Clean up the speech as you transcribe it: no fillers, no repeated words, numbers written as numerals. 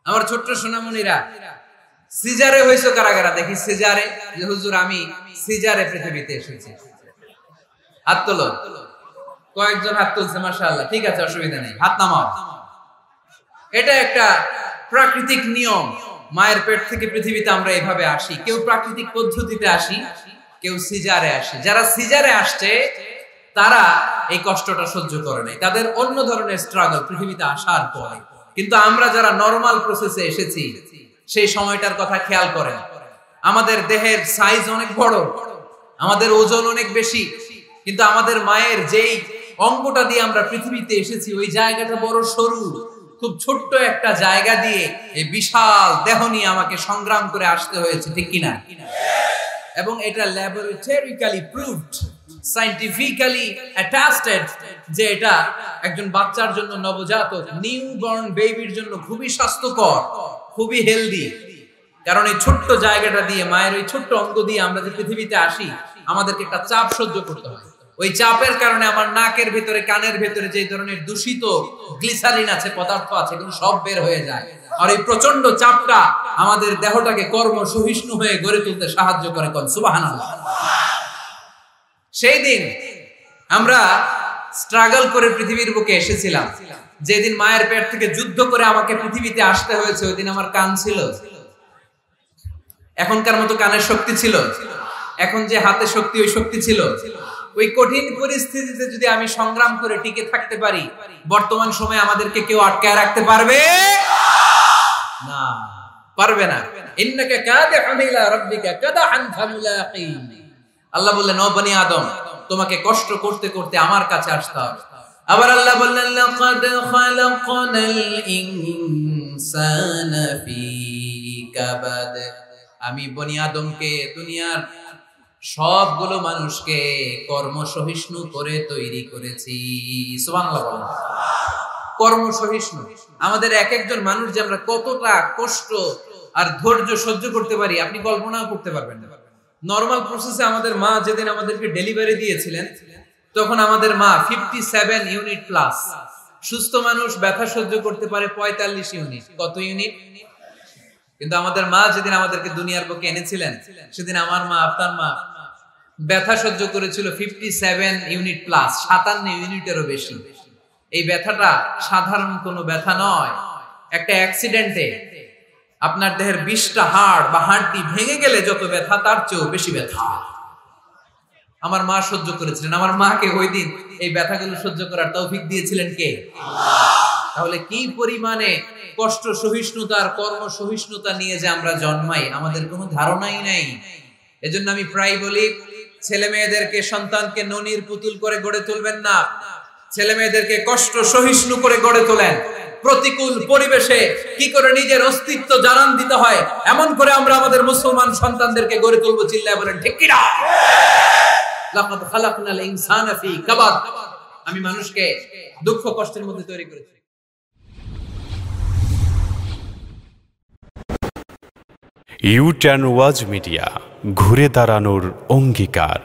আমার ছোট্ট সোনামণিরা, সিজারে হইছো কারা কারা দেখি? সিজারে, যে হুজুর আমি সিজারে পৃথিবীতে এসেছি, হাত তোলো। কয়েকজন হাত তুলছে, মাশাআল্লাহ, ঠিক আছে, অসুবিধা নেই, হাত নামাও। এটা একটা প্রাকৃতিক নিয়ম, মায়ের পেট থেকে পৃথিবীতে আমরা এভাবে আসি। কেউ প্রাকৃতিক পদ্ধতিতে আসি, কেউ সিজারে আসে। যারা সিজারে আসছে তারা এই কষ্টটা সহ্য করে নাই, তাদের অন্য ধরনের স্ট্রাগল পৃথিবীতে আসার পরে। কিন্তু আমরা যারা নরমাল প্রসেসে এসেছি সেই সময়টার কথা খেয়াল করেন। আমাদের দেহের সাইজ অনেক বড়, আমাদের ওজন অনেক বেশি, কিন্তু আমাদের মায়ের যেই অঙ্গটা দিয়ে আমরা পৃথিবীতে এসেছি ওই জায়গাটা বড় সরু। খুব ছোট্ট একটা জায়গা দিয়ে এই বিশাল দেহ নিয়ে আমাকে সংগ্রাম করে আসতে হয়েছে, ঠিক কিনা? এবং এটা ল্যাবরেটরিক্যালি প্রুভড, সায়েন্টিফিক্যালি অ্যাটাস্টেড যে এটা একজন বাচ্চার জন্য, নবজাতক নিউবর্ন বেবির জন্য খুবই স্বাস্থ্যকর, খুবই হেলদি। কারণ এই ছোট্ট জায়গাটা দিয়ে, মায়ের ওই ছোট্ট অঙ্গ দিয়ে আমরা যে পৃথিবীতে আসি, আমাদেরকে একটা চাপ সহ্য করতে হয়। ওই চাপের কারণে আমার নাকের ভিতরে, কানের ভিতরে যে ধরনের দূষিত গ্লিসারিন আছে, পদার্থ আছে, এগুলো সব বের হয়ে যায়। আর এই প্রচন্ড চাপটা আমাদের দেহটাকে কর্ম সহিষ্ণু হয়ে গড়ে তুলতে সাহায্য করে। কোন সুবহানাল্লাহ। সেই দিন আমরা স্ট্রাগল করে পৃথিবীর বুকে এসেছিলাম। যেদিন মায়ের পেট থেকে যুদ্ধ করে আমাকে পৃথিবীতে আসতে হয়েছে, ওই দিন আমার কান ছিল? এখনকার মতো কানের শক্তি ছিল? এখন যে হাতে শক্তি, ওই শক্তি ছিল? ওই কঠিন পরিস্থিতিতে যদি আমি সংগ্রাম করে টিকে থাকতে পারি, বর্তমান সময়ে আমাদেরকে কেউ আটকায় রাখতে পারবে না, পারবে না। ইন্নাকা কাদিহুন ইলা রাব্বিকা কাদহান ফামুলাকি। আল্লাহ বললেন, ও বনি আদম, তোমাকে কষ্ট করতে করতে আমার কাছে আসতে হবে। আবার আল্লাহ বললেন, লাকাদ খালাকনাল ইনসানা ফি কাবাদ। আমি বনি আদমকে, দুনিয়ার সবগুলো মানুষকে কর্মসহিষ্ণু করে তৈরি করেছি। সুবহানাল্লাহ বলেন। কর্মসহিষ্ণু। আমাদের এক একজন মানুষ যে আমরা কতটা কষ্ট আর ধৈর্য সহ্য করতে পারি আপনি কল্পনাও করতে পারবেন না। নরমাল প্রসেসে আমাদের মা যেদিন আমাদেরকে ডেলিভারি দিয়েছিলেন, তখন আমাদের মা 57 ইউনিট প্লাস। সুস্থ মানুষ ব্যথা সহ্য করতে পারে 45 ইউনিট। কত ইউনিট? কিন্তু আমাদের মা যেদিন আমাদেরকে দুনিয়ার বুকে এনেছিলেন, সেদিন আমার মা, আপনার মা ব্যথা সহ্য করেছিল 57 ইউনিট প্লাস, 57 ইউনিটেরও বেশি। এই ব্যথাটা সাধারণ কোনো ব্যথা নয়। একটা অ্যাক্সিডেন্টে আপনার দেহের 20টা হাড় বা হাড়টি ভেঙে গেলে যত ব্যথা, তার চেয়েও বেশি ব্যথা আমার মা সহ্য করেছিলেন। আমার মাকে ওই দিন এই ব্যথাগুলো সহ্য করার তৌফিক দিয়েছিলেন কে? তাহলে কি পরিমাণে কষ্ট সহিষ্ণুতার, কর্ম সহিষ্ণুতা নিয়ে যে আমরা জন্মাই, আমাদের কোনো ধারণাই নাই। এজন্য আমি প্রায় বলি, ছেলে মেয়েদেরকে, সন্তানকে ননির পুতুল করে গড়ে তুলবেন না। ছেলে মেয়েদেরকে কষ্ট সহিষ্ণু করে গড়ে তোলেন। প্রতিকূল পরিবেশে কি করে নিজের অস্তিত্ব জানান দিতে হয়, এমন করে আমরা আমাদের মুসলমান সন্তানদেরকে গড়ে তুলবো। চিল্লায় বলেন ঠিক কিনা? লাকাদ খালাকনাল ইনসানা ফি কাবাদ। আমি মানুষকে দুঃখ কষ্টের মধ্যে তৈরি করেছি। ইউ টার্ন ওয়াজ মিডিয়া, ঘুরে দাঁড়ানোর অঙ্গীকার।